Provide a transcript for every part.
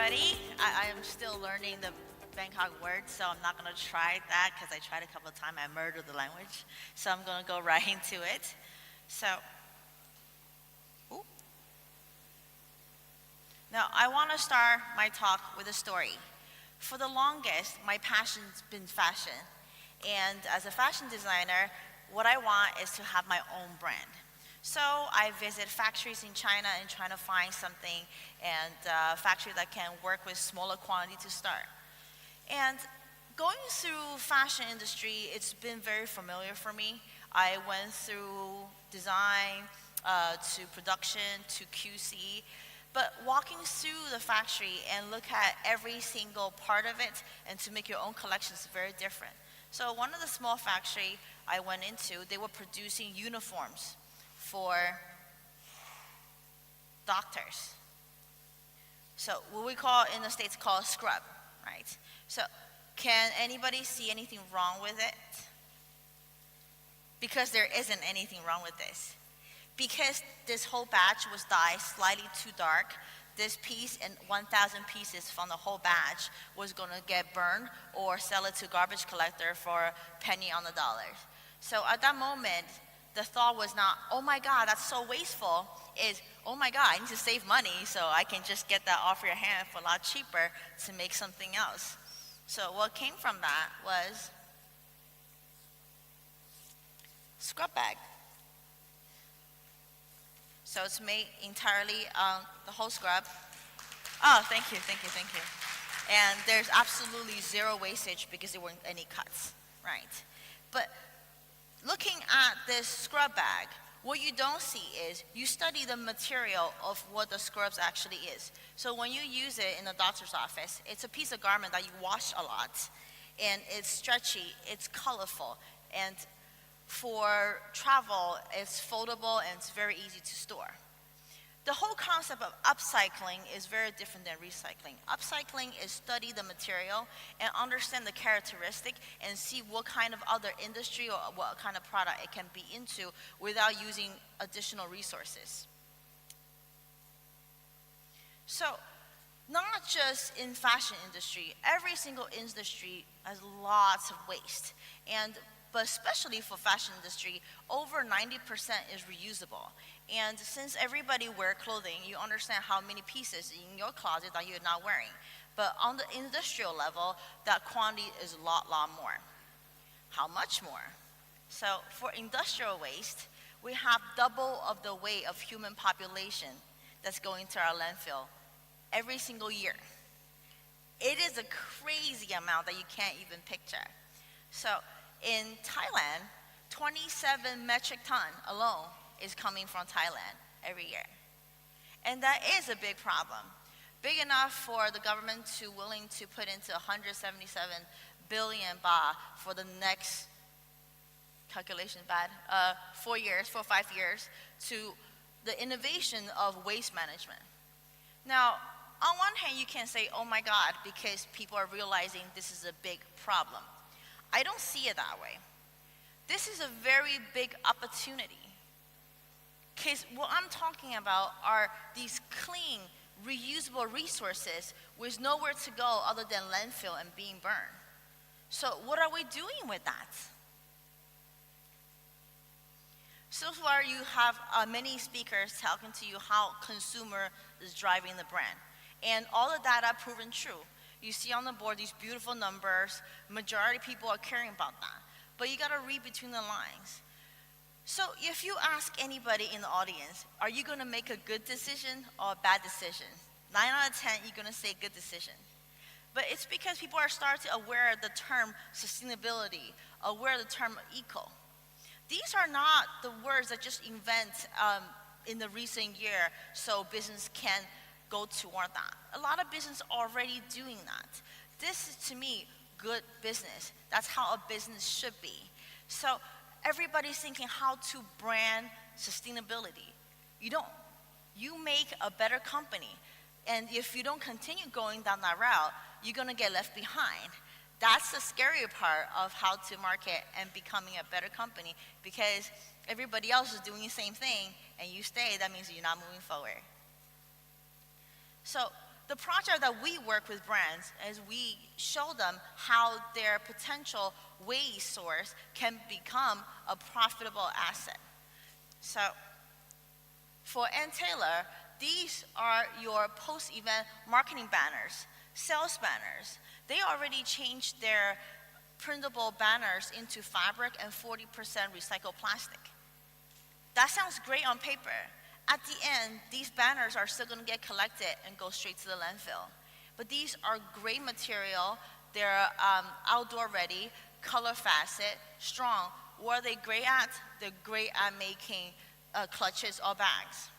everybody. I am still learning the Bangkok word, so I'm not going to try that because I tried a couple of times. I murdered the language. So I'm going to go right into it. So, ooh. Now I want to start my talk with a story. For the longest, my passion's been fashion. And as a fashion designer, what I want is to have my own brand. So I visit factories in China and trying to find something and a factory that can work with smaller quantity to start. And going through fashion industry, it's been very familiar for me. I went through design to production to QC, but walking through the factory and look at every single part of it and to make your own collection is very different. So one of the small factory I went into, they were producing uniforms for doctors. So what we call in the States called scrub, right? So can anybody see anything wrong with it? Because there isn't anything wrong with this. Because this whole batch was dyed slightly too dark, this piece and 1,000 pieces from the whole batch was going to get burned or sell it to garbage collector for a penny on the dollar. So at that moment, the thought was not, oh my God, that's so wasteful, is, oh my God, I need to save money so I can just get that off your hand for a lot cheaper to make something else. So what came from that was scrub bag. So it's made entirely the whole scrub. Oh, thank you. And there's absolutely zero wastage because there weren't any cuts, right? But looking at this scrub bag, what you don't see is you study the material of what the scrubs actually is. So when you use it in the doctor's office, it's a piece of garment that you wash a lot, and it's stretchy, it's colorful, and for travel, it's foldable and it's very easy to store. The whole concept of upcycling is very different than recycling. Upcycling is study the material and understand the characteristic and see what kind of other industry or what kind of product it can be into without using additional resources. So, not just in fashion industry, every single industry has lots of waste. But especially for fashion industry, over 90% is reusable. And since everybody wears clothing, you understand how many pieces in your closet that you're not wearing. But on the industrial level, that quantity is a lot more. How much more? So for industrial waste, we have double of the weight of human population that's going to our landfill every single year. It is a crazy amount that you can't even picture. So in Thailand, 27 metric ton alone is coming from Thailand every year. And that is a big problem. Big enough for the government to willing to put into 177 billion baht for the next, calculation bad, 4 or 5 years to the innovation of waste management. Now, on one hand, you can say, oh my God, because people are realizing this is a big problem. I don't see it that way. This is a very big opportunity. Because what I'm talking about are these clean, reusable resources with nowhere to go other than landfill and being burned. So what are we doing with that? So far you have many speakers talking to you how consumer is driving the brand. And all the data proven true. You see on the board these beautiful numbers. Majority of people are caring about that. But you got to read between the lines. So if you ask anybody in the audience, are you going to make a good decision or a bad decision? 9 out of 10, you're going to say good decision. But it's because people are starting to aware of the term sustainability, aware of the term eco. These are not the words that just invent in the recent year so business can go toward that. A lot of business already doing that. This is, to me, good business. That's how a business should be. So everybody's thinking how to brand sustainability. You make a better company. And if you don't continue going down that route, you're going to get left behind. That's the scary part of how to market and becoming a better company, because everybody else is doing the same thing and you stay, that means you're not moving forward. So the project that we work with brands is we show them how their potential waste source can become a profitable asset. So for Ann Taylor, these are your post-event marketing banners, sales banners. They already changed their printable banners into fabric and 40% recycled plastic. That sounds great on paper. At the end, these banners are still going to get collected and go straight to the landfill. But these are great material. They're outdoor ready, color facet, strong. What are they great at? They're great at making clutches or bags.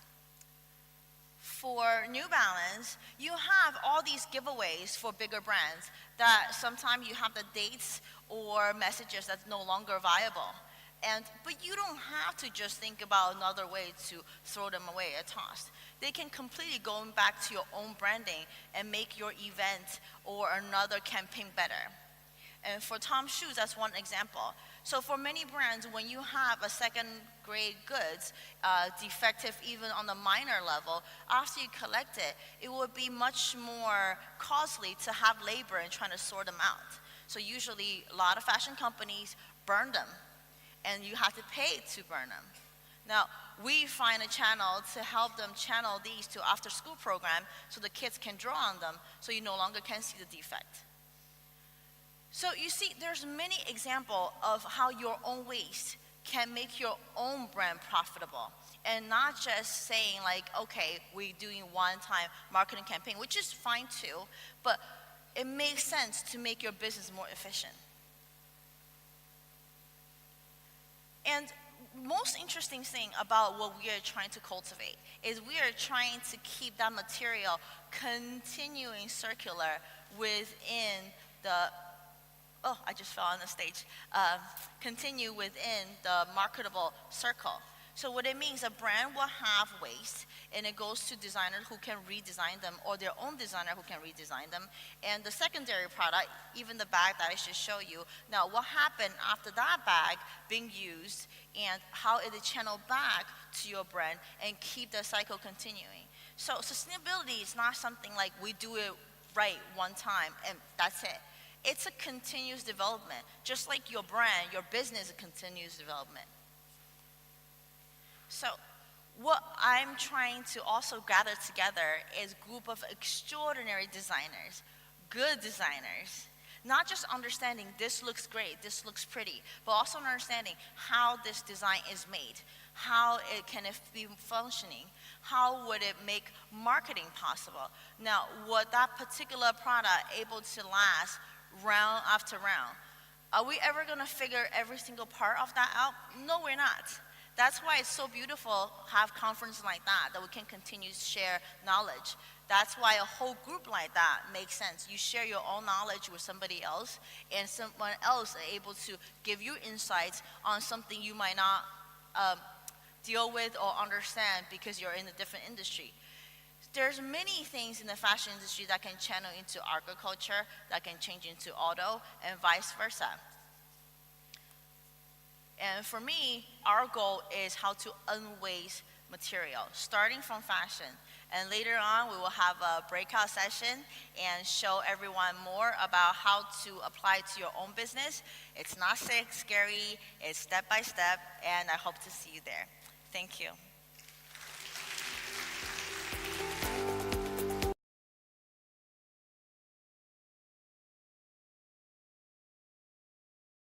For New Balance, you have all these giveaways for bigger brands that sometimes you have the dates or messages that's no longer viable. But you don't have to just think about another way to throw them away or toss. They can completely go back to your own branding and make your event or another campaign better. And for Tom's shoes, that's one example. So for many brands, when you have a second-grade goods, defective even on the minor level, after you collect it, it would be much more costly to have labor in trying to sort them out. So usually, a lot of fashion companies burn them, and you have to pay to burn them. Now, we find a channel to help them channel these to after-school program so the kids can draw on them, so you no longer can see the defect. So you see, there's many examples of how your own waste can make your own brand profitable. And not just saying like, okay, we're doing one-time marketing campaign, which is fine too, but it makes sense to make your business more efficient. And most interesting thing about what we are trying to cultivate is we are trying to keep that material continuing circular within the I just fell on the stage. Continue within the marketable circle. So what it means, a brand will have waste, and it goes to designers who can redesign them, or their own designer who can redesign them. And the secondary product, even the bag that I should show you, now what happened after that bag being used, and how it is channeled back to your brand and keep the cycle continuing. So sustainability is not something like we do it right one time and that's it. It's a continuous development, just like your brand, your business is a continuous development. So what I'm trying to also gather together is a group of extraordinary designers, good designers, not just understanding this looks great, this looks pretty, but also understanding how this design is made, how it can be functioning, how would it make marketing possible. Now, would that particular product able to last round after round? Are we ever going to figure every single part of that out? No, we're not. That's why it's so beautiful to have conferences like that we can continue to share knowledge. That's why a whole group like that makes sense. You share your own knowledge with somebody else, and someone else is able to give you insights on something you might not deal with or understand because you're in a different industry. There's many things in the fashion industry that can channel into agriculture, that can change into auto, and vice versa. And for me, our goal is how to unwaste material, starting from fashion. And later on, we will have a breakout session and show everyone more about how to apply to your own business. It's not scary, it's step by step, and I hope to see you there. Thank you.